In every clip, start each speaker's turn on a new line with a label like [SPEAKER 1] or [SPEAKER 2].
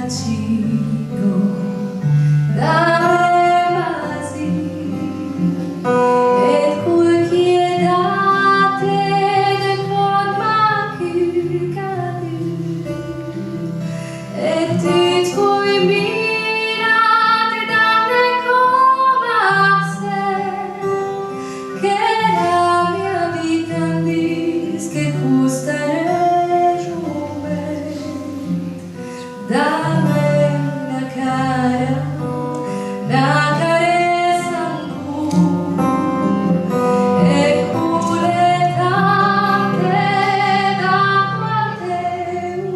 [SPEAKER 1] cibo d'Aremasi et quiedate del Podmakukadu et tui mirate dalle comasse che la mia vita dis che custare giuve dame la cara la carezza e culetate da quante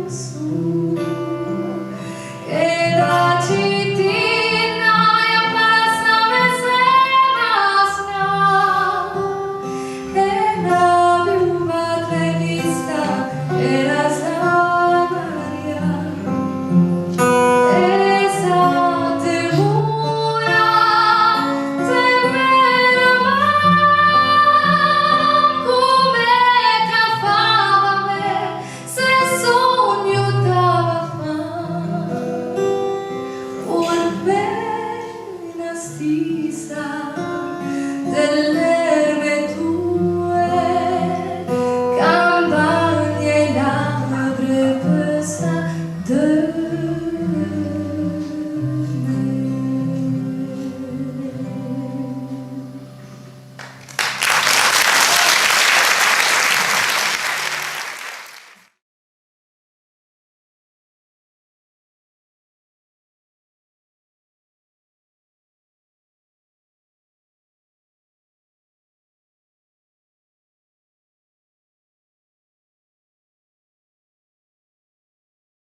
[SPEAKER 1] usu e la cittadina io passa me semasna e la viuva trevista era Samaria esa temura temeva come cafava me se sogno dava Orbena stisa delle